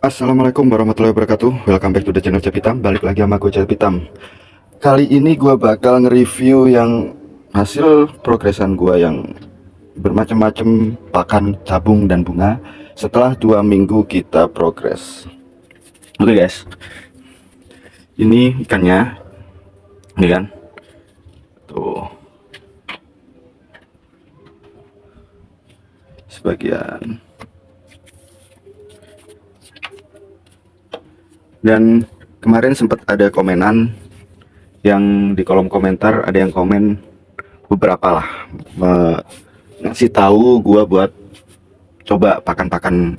Assalamualaikum warahmatullahi wabarakatuh. Welcome back to the channel Cepitam. Balik lagi sama gue Cepitam. Kali ini gue bakal nge-review yang hasil progresan gue yang bermacam-macam pakan, cabung, dan bunga setelah 2 minggu kita progres. Oke guys, ini ikannya, ini kan, tuh sebagian. Dan kemarin sempat ada komenan yang di kolom komentar, ada yang komen beberapa lah ngasih tahu gua buat coba pakan-pakan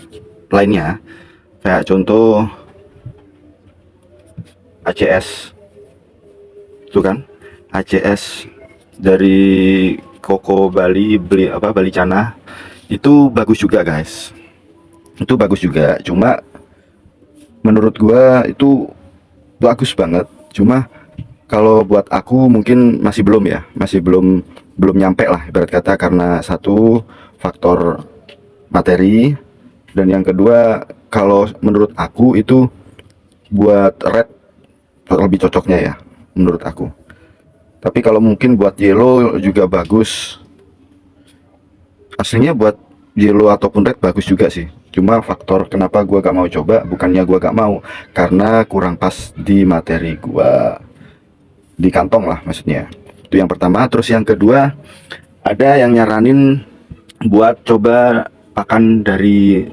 lainnya, kayak contoh ACS itu kan, ACS dari Koko Bali, Bali Cana, itu bagus juga guys, itu bagus juga. Cuma menurut gua itu bagus banget, cuma kalau buat aku mungkin masih belum ya, masih belum nyampe lah ibarat kata, karena satu faktor materi, dan yang kedua kalau menurut aku itu buat red lebih cocoknya ya menurut aku. Tapi kalau mungkin buat yellow juga bagus, aslinya buat yellow ataupun red bagus juga sih. Cuma faktor kenapa gua gak mau coba, bukannya gua gak mau, karena kurang pas di materi gua, di kantong lah maksudnya. Itu yang pertama. Terus yang kedua, ada yang nyaranin buat coba pakan dari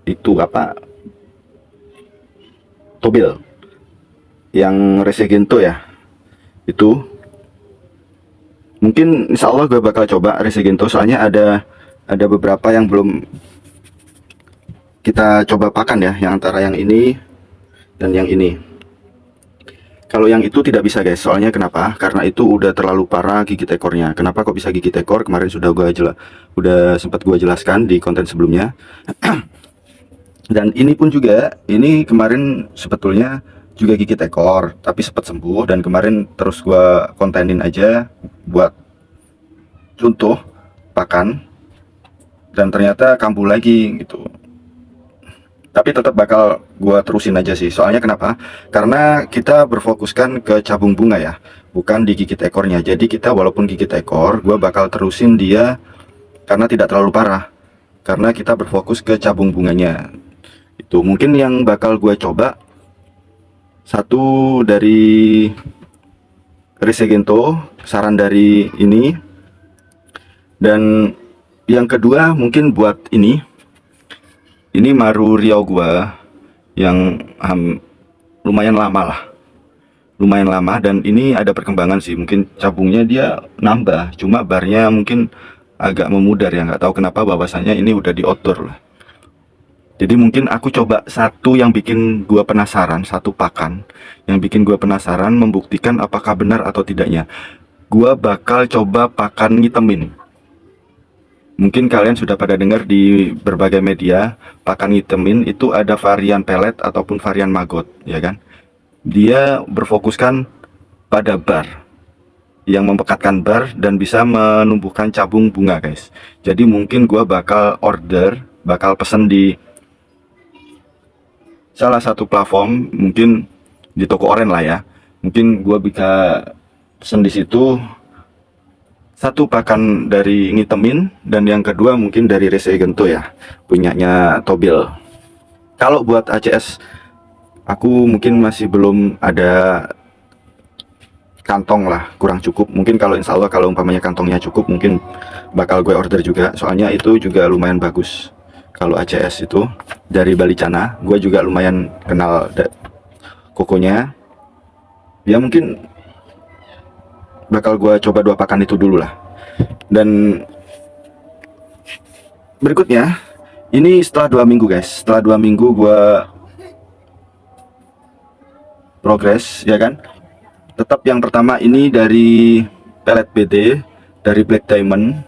itu apa, tobil yang resegento ya. Itu mungkin insya Allah gue bakal coba resegento, soalnya ada beberapa yang belum kita coba pakan ya, yang antara yang ini dan yang ini. Kalau yang itu tidak bisa guys, soalnya kenapa? Karena itu udah terlalu parah gigit ekornya. Kenapa kok bisa gigit ekor? Kemarin udah sempat gua jelaskan di konten sebelumnya. Dan ini pun juga, ini kemarin sebetulnya juga gigit ekor, tapi sempat sembuh, dan kemarin terus gua kontenin aja buat contoh pakan, dan ternyata kambuh lagi gitu. Tapi tetap bakal gua terusin aja sih. Soalnya kenapa? Karena kita berfokuskan ke cabung bunga ya, bukan digigit ekornya. Jadi kita walaupun gigit ekor, gua bakal terusin dia karena tidak terlalu parah. Karena kita berfokus ke cabung bunganya. Itu mungkin yang bakal gua coba, satu dari Resegento, saran dari ini. Dan yang kedua mungkin buat ini Maru Riau gua yang lumayan lama lah, lumayan lama, dan ini ada perkembangan sih. Mungkin cabungnya dia nambah, cuma barnya mungkin agak memudar ya, nggak tahu kenapa, bahwasanya ini udah di outdoor lah. Jadi mungkin aku coba satu yang bikin gua penasaran, satu pakan yang bikin gua penasaran, membuktikan apakah benar atau tidaknya. Gua bakal coba pakan ngitemin. Mungkin kalian sudah pada dengar di berbagai media, pakan ngitemin itu ada varian pelet ataupun varian maggot, ya kan? Dia berfokuskan pada bar, yang mempekatkan bar dan bisa menumbuhkan cabung bunga, guys. Jadi mungkin gua bakal pesen di salah satu platform, mungkin di toko oren lah ya. Mungkin gua bisa pesen di situ. Satu pakan dari ngitemin, dan yang kedua mungkin dari Resegento ya, punyanya Tobil. Kalau buat ACS, aku mungkin masih belum ada kantong lah, kurang cukup. Mungkin kalau insya Allah kalau umpamanya kantongnya cukup, mungkin bakal gue order juga. Soalnya itu juga lumayan bagus. Kalau ACS itu dari Bali Cana, gue juga lumayan kenal kokonya. Ya mungkin bakal gue coba 2 pakan itu dulu lah. Dan berikutnya, ini setelah 2 minggu guys, setelah 2 minggu gue progres ya kan. Tetap yang pertama ini dari Pelet BD, dari Black Diamond.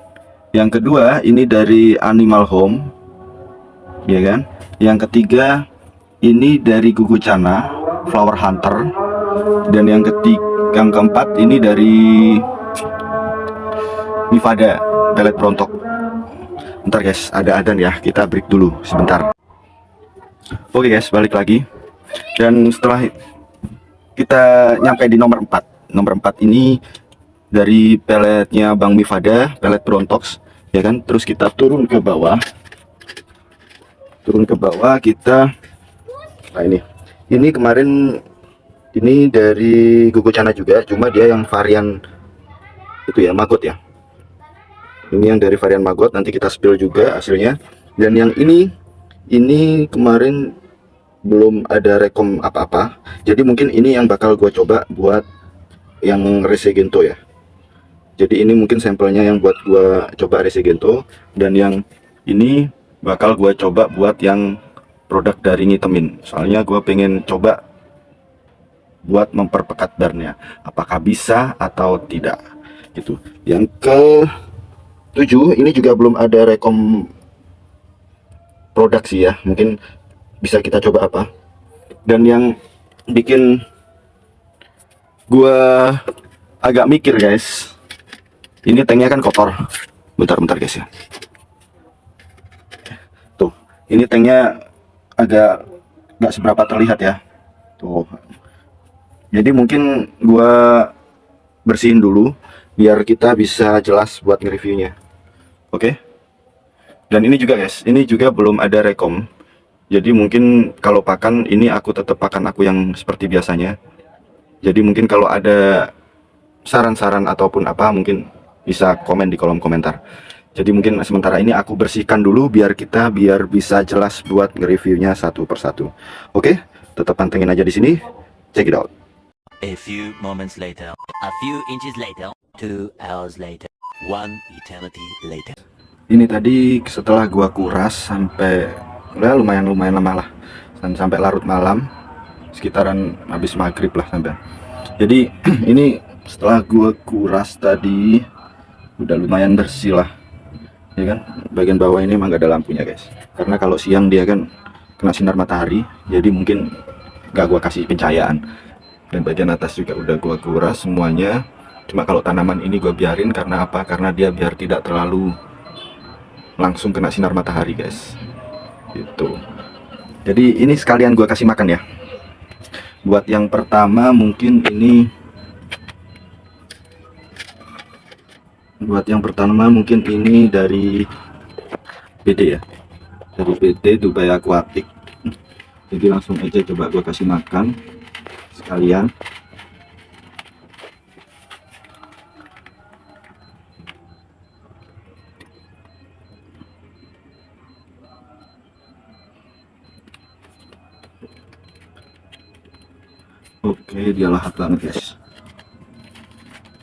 Yang kedua ini dari Animal Home, ya kan. Yang ketiga ini dari Gugu Cana Flower Hunter. Dan yang keempat ini dari Nivada pelet brontok. Bentar guys, ada adan ya, kita break dulu sebentar. Oke guys, balik lagi. Dan setelah kita nyampe di nomor 4. Nomor 4 ini dari peletnya Bang Mifada, pelet Brontox, ya kan? Terus kita turun ke bawah. Turun ke bawah kita. Nah ini kemarin ini dari Gugucana juga, cuma dia yang varian itu ya, maggot ya. Ini yang dari varian maggot, nanti kita spill juga hasilnya. Dan yang ini kemarin belum ada rekom apa-apa, jadi mungkin ini yang bakal gue coba buat yang Resegento ya. Jadi ini mungkin sampelnya yang buat gue coba Resegento, dan yang ini bakal gue coba buat yang produk dari Ngitemin. Soalnya gue pengen coba buat memperpekat barnya, apakah bisa atau tidak gitu. Yang ke 7 ini juga belum ada rekom produk sih ya, mungkin bisa kita coba apa. Dan yang bikin gua agak mikir guys, ini tanknya kan kotor. Bentar guys ya, tuh ini tanknya agak nggak seberapa terlihat ya tuh. Jadi mungkin gua bersihin dulu biar kita bisa jelas buat nge-reviewnya. Oke. Dan ini juga guys, ini juga belum ada rekom. Jadi mungkin kalau pakan ini aku tetap pakan aku yang seperti biasanya. Jadi mungkin kalau ada saran-saran ataupun apa, mungkin bisa komen di kolom komentar. Jadi mungkin sementara ini aku bersihkan dulu biar bisa jelas buat nge-reviewnya satu persatu. Oke, tetap pantengin aja di sini. Check it out. A few moments later, a few inches later, 2 hours later, 1 eternity later. Ini tadi setelah gua kuras sampai lumayan lama lah, sampai larut malam, sekitaran habis maghrib lah sampai. Jadi ini setelah gua kuras tadi udah lumayan bersih lah, ya kan. Bagian bawah ini emang gak ada lampunya guys, karena kalau siang dia kan kena sinar matahari, jadi mungkin gak gua kasih pencahayaan. Dan bagian atas juga udah gua kuras semuanya. Cuma kalau tanaman ini gua biarin, karena apa? Karena dia biar tidak terlalu langsung kena sinar matahari guys, gitu. Jadi ini sekalian gua kasih makan ya. Buat yang pertama mungkin ini, dari BD ya, dari BD Dubai Aquatic. Jadi langsung aja coba gua kasih makan sekalian. Oke, dia lahap banget guys.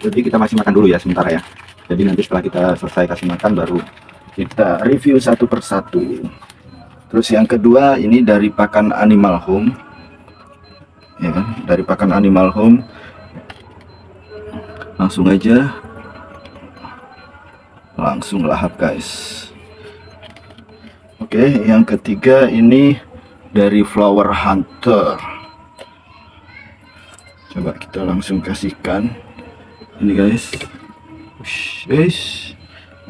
Jadi kita masih makan dulu ya sementara ya. Jadi nanti setelah kita selesai kasih makan baru kita review satu persatu. Terus yang kedua ini dari pakan Animal Home, ya kan? Dari pakan Animal Home. Langsung aja, langsung lahap guys. Oke, yang ketiga ini dari Flower Hunter. Coba kita langsung kasihkan ini guys.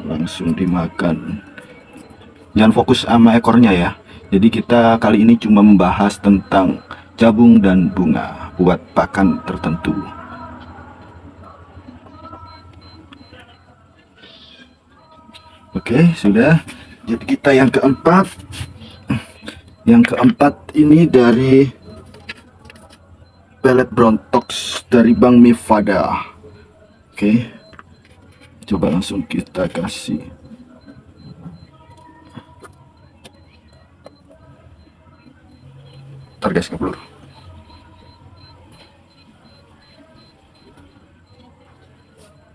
Langsung dimakan. Jangan fokus sama ekornya ya. Jadi kita kali ini cuma membahas tentang jabung dan bunga buat pakan tertentu. Oke, sudah. Jadi kita yang keempat. Yang keempat ini dari pelet Brontox dari Bang Mifada. Oke, coba langsung kita kasih. Ntar guys, ke peluru.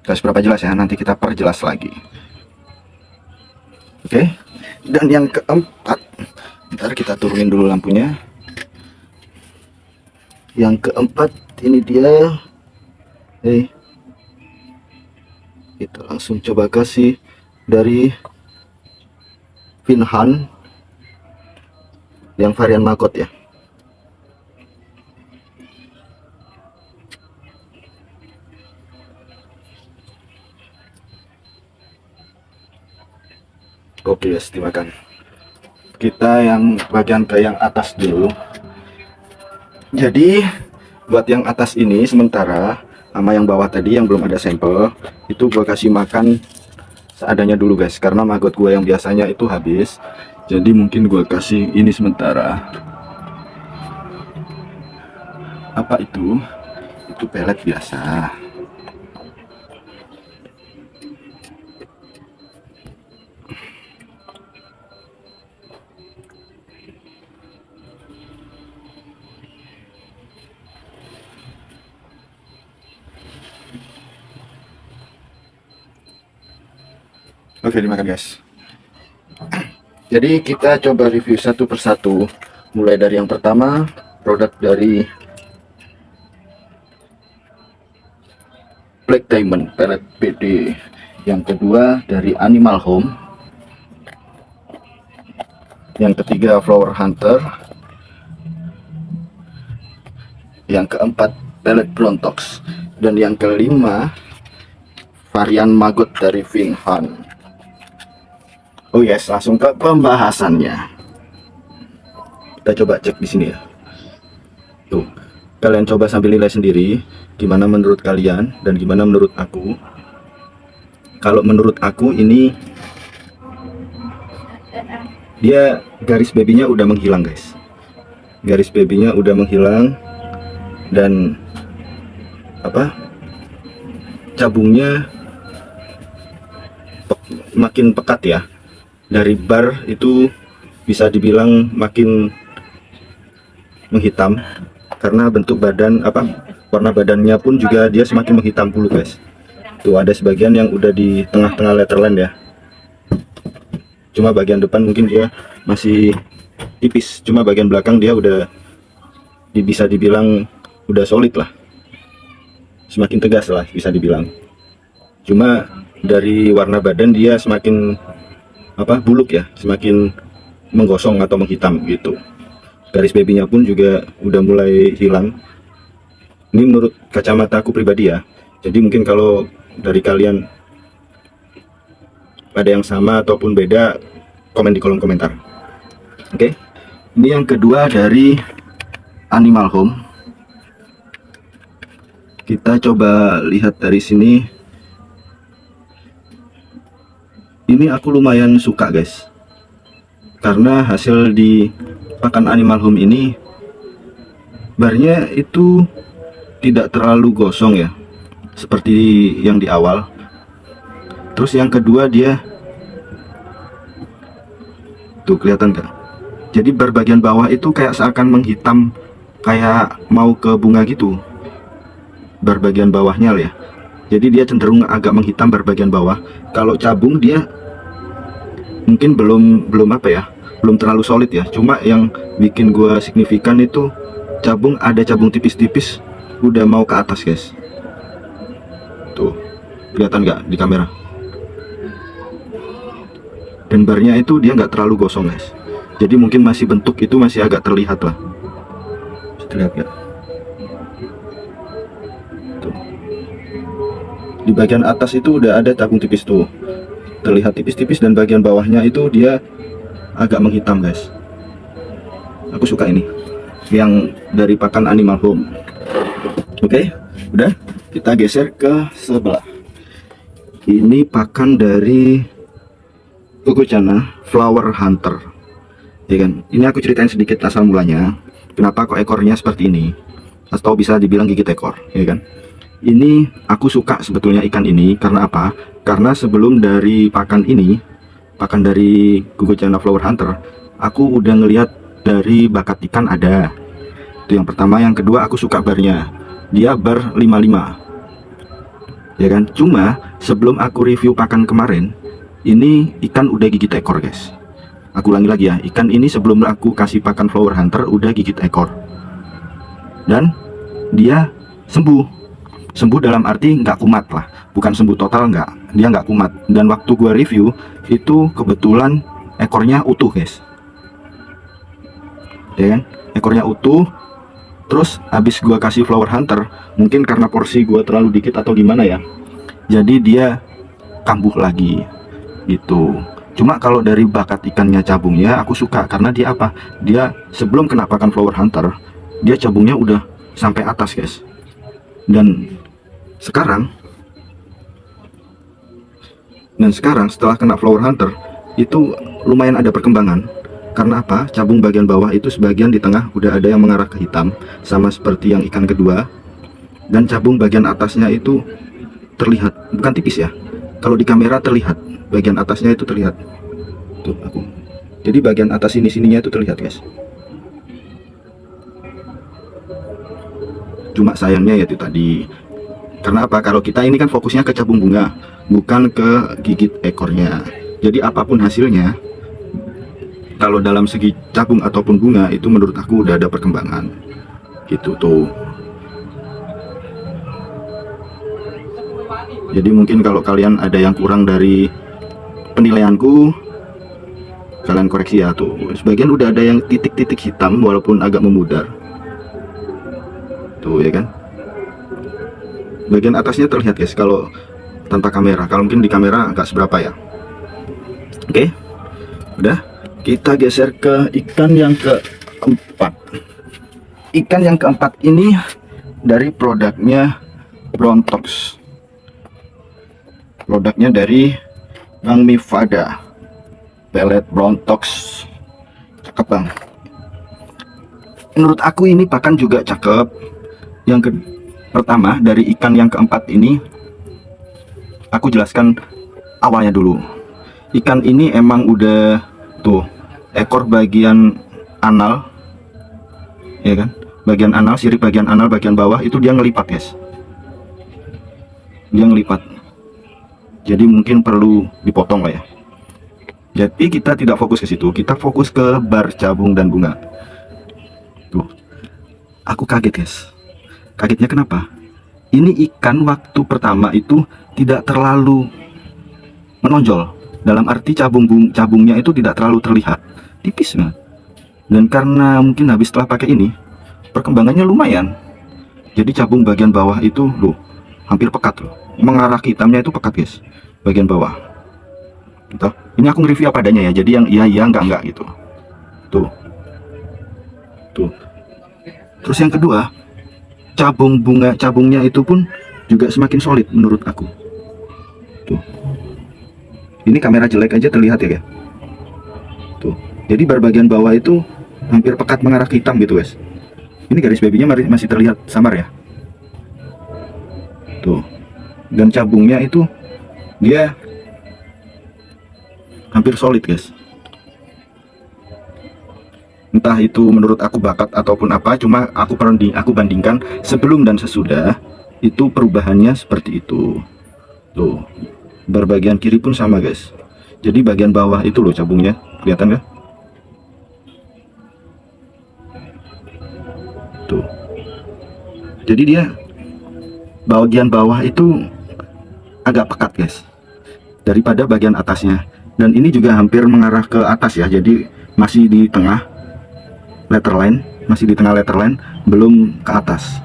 Tes berapa jelas ya, nanti kita perjelas lagi. Oke, dan yang keempat, ntar kita turunin dulu lampunya. Yang keempat ini dia, kita langsung coba kasih dari Finhan yang varian maggot ya. Oke guys, dimakan. kita yang bagian ke yang atas dulu. Jadi buat yang atas ini sementara, sama yang bawah tadi yang belum ada sampel, itu gua kasih makan seadanya dulu guys, karena maggot gua yang biasanya itu habis. Jadi mungkin gua kasih ini sementara. Apa itu? Itu pelet biasa. Oke, dimakan guys. Jadi kita coba review satu persatu, mulai dari yang pertama, produk dari Black Diamond Pellet PD, yang kedua dari Animal Home, yang ketiga Flower Hunter, yang keempat Pellet Brontox, dan yang kelima varian maggot dari Vinhan. Oh yes, langsung ke pembahasannya. Kita coba cek di sini ya. Tuh, kalian coba sambil nilai sendiri, gimana menurut kalian dan gimana menurut aku. Kalau menurut aku ini dia garis babynya udah menghilang guys. Garis babynya udah menghilang dan apa? Cabungnya makin pekat ya. Dari bar itu bisa dibilang makin menghitam karena bentuk badan warna badannya pun juga dia semakin menghitam pula guys. Tuh ada sebagian yang udah di tengah-tengah letterland ya. Cuma bagian depan mungkin dia masih tipis, cuma bagian belakang dia udah bisa dibilang udah solid lah, semakin tegas lah bisa dibilang. Cuma dari warna badan dia semakin buluk ya, semakin menggosong atau menghitam gitu. Garis babynya pun juga udah mulai hilang. Ini menurut kacamata aku pribadi ya. Jadi mungkin kalau dari kalian ada yang sama ataupun beda, komen di kolom komentar. Oke. Ini yang kedua dari Animal Home. Kita coba lihat dari sini. Ini aku lumayan suka guys, karena hasil di pakan Animal Home ini barnya itu tidak terlalu gosong ya, seperti yang di awal. Terus yang kedua dia tuh kelihatan gak? Jadi bar bagian bawah itu kayak seakan menghitam, kayak mau ke bunga gitu bar bagian bawahnya ya. Jadi dia cenderung agak menghitam bar bagian bawah. Kalau cabung dia mungkin belum terlalu solid ya. Cuma yang bikin gua signifikan itu ada cabung tipis-tipis udah mau ke atas guys. Tuh kelihatan nggak di kamera? Dan barnya itu dia nggak terlalu gosong guys. Jadi mungkin masih bentuk itu masih agak terlihat lah. Bisa terlihat nggak? Tuh. Di bagian atas itu udah ada cabung tipis tuh, terlihat tipis-tipis, dan bagian bawahnya itu dia agak menghitam guys. Aku suka ini yang dari pakan Animal Home. Oke, udah kita geser ke sebelah. Ini pakan dari Gugocana Flower Hunter ya kan. Ini aku ceritain sedikit asal mulanya, kenapa kok ekornya seperti ini, atau bisa dibilang gigit ekor ya kan. Ini aku suka sebetulnya ikan ini karena apa? Karena sebelum dari pakan ini, pakan dari Gugocana Flower Hunter, aku udah ngelihat dari bakat ikan ada. Itu yang pertama. Yang kedua, aku suka barnya. Dia bar 55. Ya kan? Cuma sebelum aku review pakan kemarin, ini ikan udah gigit ekor, guys. Aku ulangi lagi ya. Ikan ini sebelum aku kasih pakan Flower Hunter udah gigit ekor. Dan dia sembuh. Sembuh dalam arti nggak kumat lah, bukan sembuh total, nggak, dia nggak kumat. Dan waktu gua review itu kebetulan ekornya utuh guys, ya kan, ekornya utuh. Terus habis gua kasih Flower Hunter, mungkin karena porsi gua terlalu dikit atau gimana ya, jadi dia kambuh lagi gitu. Cuma kalau dari bakat ikannya cabungnya aku suka, karena dia apa? Dia sebelum kena pakan flower hunter, dia cabungnya udah sampai atas guys. Dan sekarang setelah kena flower hunter itu lumayan ada perkembangan. Karena apa? Cabung bagian bawah itu sebagian di tengah udah ada yang mengarah ke hitam, sama seperti yang ikan kedua. Dan cabung bagian atasnya itu terlihat, bukan tipis ya, kalau di kamera terlihat, bagian atasnya itu terlihat. Tuh aku. Jadi bagian atas sininya itu terlihat guys. Cuma sayangnya ya itu tadi. Karena apa? Kalau kita ini kan fokusnya ke cabung bunga, bukan ke gigit ekornya. Jadi apapun hasilnya, kalau dalam segi cabung ataupun bunga itu menurut aku udah ada perkembangan gitu tuh. Jadi mungkin kalau kalian ada yang kurang dari penilaianku, kalian koreksi ya. Tuh sebagian udah ada yang titik-titik hitam walaupun agak memudar tuh ya kan. Bagian atasnya terlihat guys kalau tanpa kamera, kalau mungkin di kamera agak seberapa ya. Oke, udah. Kita geser ke ikan yang keempat. Ikan yang keempat ini dari produknya Brontox. Produknya dari Bang Mifada. Pelet Brontox. Cakep bang. Menurut aku ini pakan juga cakep. Yang pertama dari ikan yang keempat ini, aku jelaskan awalnya dulu. Ikan ini emang udah tuh ekor bagian anal, ya kan, bagian anal, sirip bagian anal bagian bawah itu dia ngelipat guys, dia ngelipat. Jadi mungkin perlu dipotong lah ya. Jadi kita tidak fokus ke situ, kita fokus ke bar cabung dan bunga. Tuh, aku kaget guys. Kagetnya kenapa? Ini ikan waktu pertama itu tidak terlalu menonjol, dalam arti cabungnya itu tidak terlalu terlihat, tipis nah. Dan karena mungkin habis setelah pakai ini perkembangannya lumayan, jadi cabung bagian bawah itu loh hampir pekat loh, mengarah ke hitamnya itu pekat guys, bagian bawah gitu. Ini aku nge-review apa adanya ya, jadi yang iya enggak gitu. Tuh terus yang kedua, cabungnya itu pun juga semakin solid menurut aku. Tuh, ini kamera jelek aja terlihat ya. Tuh, jadi bar bagian bawah itu hampir pekat mengarah ke hitam gitu guys. Ini garis babynya masih terlihat samar ya. Tuh, dan cabungnya itu dia hampir solid guys. Entah itu menurut aku bakat ataupun apa, cuma aku bandingkan sebelum dan sesudah itu perubahannya seperti itu. Tuh, bar bagian kiri pun sama guys. Jadi bagian bawah itu loh cabungnya, kelihatan nggak? Tuh, jadi dia bagian bawah itu agak pekat guys daripada bagian atasnya. Dan ini juga hampir mengarah ke atas ya, jadi masih di tengah letterline, belum ke atas.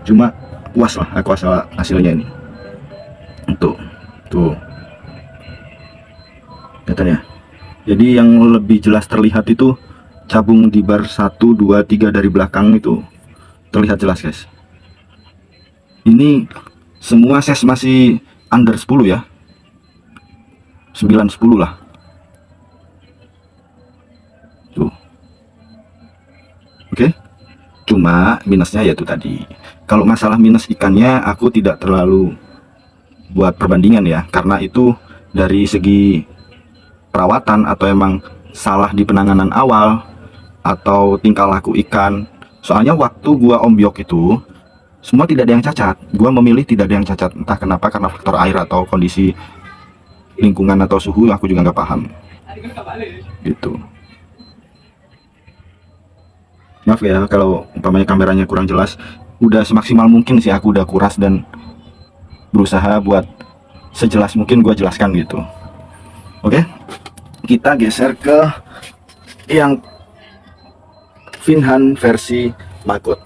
Cuma puas lah aku hasilnya ini. Tuh katanya. Jadi yang lebih jelas terlihat itu cabung di bar 1, 2, 3 dari belakang itu terlihat jelas guys. Ini semua size masih under 10 ya, 9-10 lah. Tuh, oke. Cuma minusnya yaitu tadi, kalau masalah minus ikannya aku tidak terlalu buat perbandingan ya, karena itu dari segi perawatan atau emang salah di penanganan awal atau tingkah laku ikan. Soalnya waktu gua ombyok itu semua tidak ada yang cacat, gua memilih tidak ada yang cacat, entah kenapa, karena faktor air atau kondisi lingkungan atau suhu, aku juga nggak paham gitu. Maaf ya kalau umpamanya kameranya kurang jelas. Udah semaksimal mungkin sih aku udah kuras dan berusaha buat sejelas mungkin gua jelaskan gitu. Oke, kita geser ke yang Finhan versi Maggot.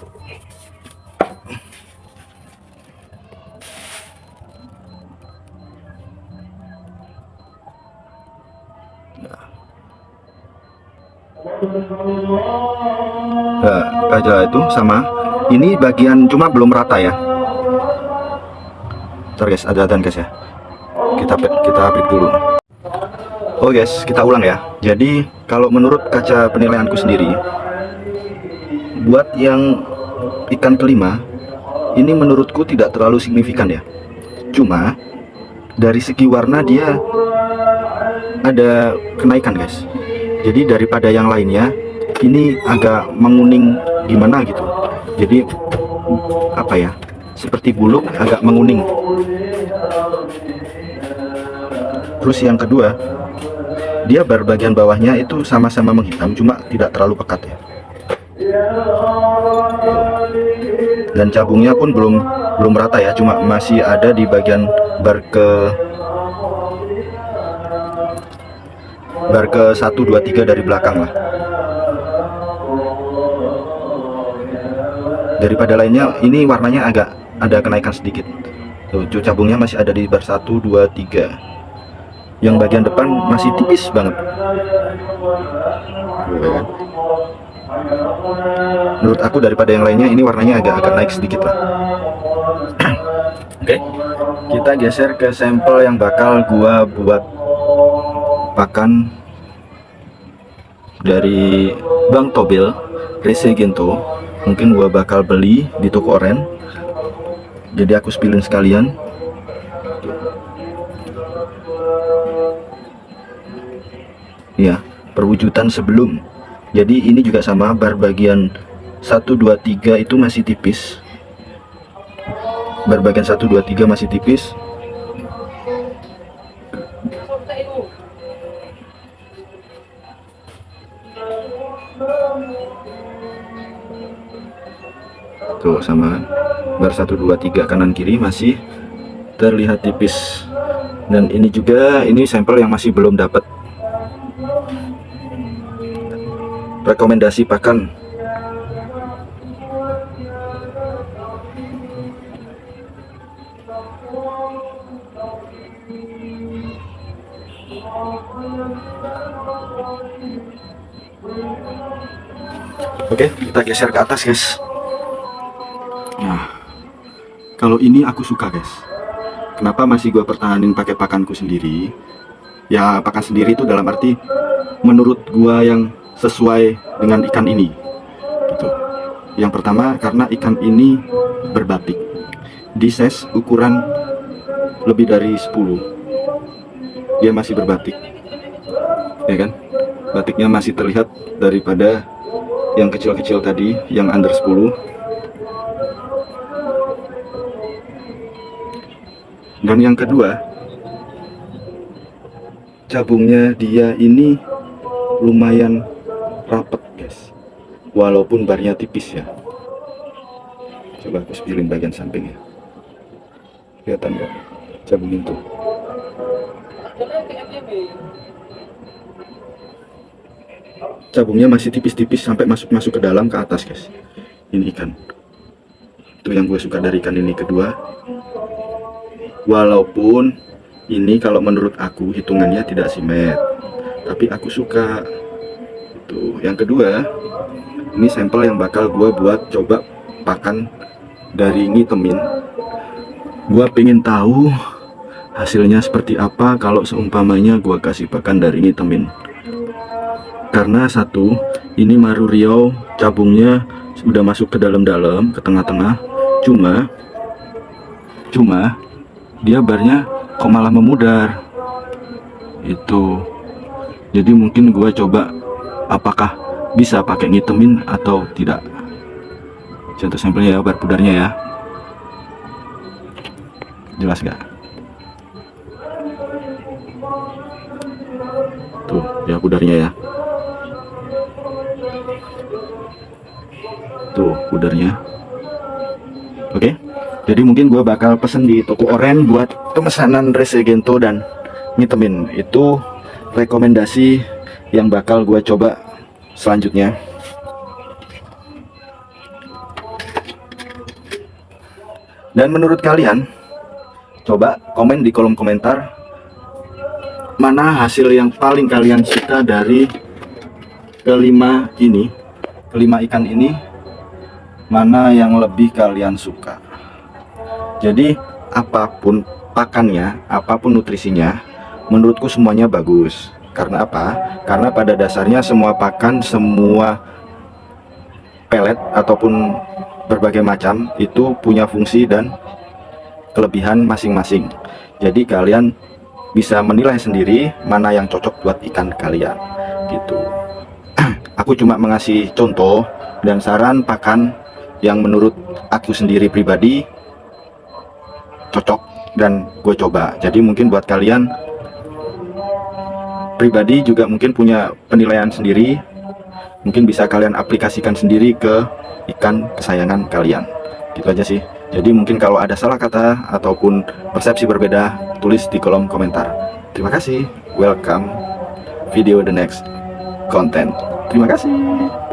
Nah, kaca itu sama. Ini bagian cuma belum rata ya. Ntar guys, ada adzan guys ya. Kita break dulu. Oh guys, kita ulang ya. Jadi kalau menurut kaca penilaianku sendiri, buat yang ikan kelima ini menurutku tidak terlalu signifikan ya. Cuma dari segi warna dia ada kenaikan guys. Jadi daripada yang lainnya ini agak menguning gimana gitu. Jadi apa ya, seperti buluk agak menguning. Terus yang kedua, dia bagian bawahnya itu sama-sama menghitam, cuma tidak terlalu pekat ya. Dan cabungnya pun belum rata ya, cuma masih ada di bagian bar ke 1, 2, 3 dari belakang lah. Daripada lainnya ini warnanya agak ada kenaikan sedikit. Tuh, cabungnya masih ada di bar 1, 2, 3. Yang bagian depan masih tipis banget. Menurut aku daripada yang lainnya ini warnanya agak naik sedikit lah. Oke, kita geser ke sampel yang bakal gua buat pakan dari Bang Tobel Rese Gento. Mungkin gua bakal beli di toko oren. Jadi aku spillin sekalian. Ya, perwujudan sebelum. Jadi ini juga sama, bar bagian 1, 2, 3 itu masih tipis. Bar bagian 1, 2, 3 masih tipis. Tuh sama, bar 1, 2, 3 kanan kiri masih terlihat tipis. Dan ini juga, ini sampel yang masih belum dapat rekomendasi pakan. Oke, kita geser ke atas guys. Nah, kalau ini aku suka guys. Kenapa masih gua pertahanin pakai pakanku sendiri? Ya pakan sendiri itu dalam arti menurut gua yang sesuai dengan ikan ini gitu. Yang pertama karena ikan ini berbatik di size ukuran lebih dari 10. Dia masih berbatik ya kan, batiknya masih terlihat daripada yang kecil-kecil tadi yang under 10. Dan yang kedua, cabungnya dia ini lumayan rapet guys, walaupun barnya tipis ya. Coba aku spillin bagian samping ya, kelihatan nggak cabung itu? Cabungnya masih tipis-tipis sampai masuk ke dalam ke atas guys. Ini ikan itu yang gue suka dari ikan ini. Kedua, walaupun ini kalau menurut aku hitungannya tidak simet, tapi aku suka. Tuh, yang kedua, ini sampel yang bakal gua buat coba pakan dari ngitemin. Gua pengen tahu hasilnya seperti apa kalau seumpamanya gua kasih pakan dari ngitemin. Karena satu, ini Maru Riau cabungnya sudah masuk ke dalam-dalam, ke tengah-tengah. Cuma dia barnya kok malah memudar. Itu. Jadi mungkin gua coba apakah bisa pakai ngitemin atau tidak. Contoh sampelnya ya, bar pudarnya ya. Jelas gak? Tuh ya pudarnya ya. Tuh pudarnya. Oke, jadi mungkin gue bakal pesen di toko oren buat pemesanan Rese Gento dan ngitemin. Itu rekomendasi yang bakal gue coba selanjutnya. Dan menurut kalian, coba komen di kolom komentar mana hasil yang paling kalian suka dari kelima ikan ini mana yang lebih kalian suka. Jadi apapun pakannya, apapun nutrisinya, menurutku semuanya bagus. Karena apa? Karena pada dasarnya semua pakan, semua pelet ataupun berbagai macam itu punya fungsi dan kelebihan masing-masing. Jadi kalian bisa menilai sendiri mana yang cocok buat ikan kalian gitu. Aku cuma mengasih contoh dan saran pakan yang menurut aku sendiri pribadi cocok dan gue coba. Jadi mungkin buat kalian pribadi juga mungkin punya penilaian sendiri, mungkin bisa kalian aplikasikan sendiri ke ikan kesayangan kalian. Gitu aja sih. Jadi mungkin kalau ada salah kata ataupun persepsi berbeda, tulis di kolom komentar. Terima kasih. Welcome video the next content. Terima kasih.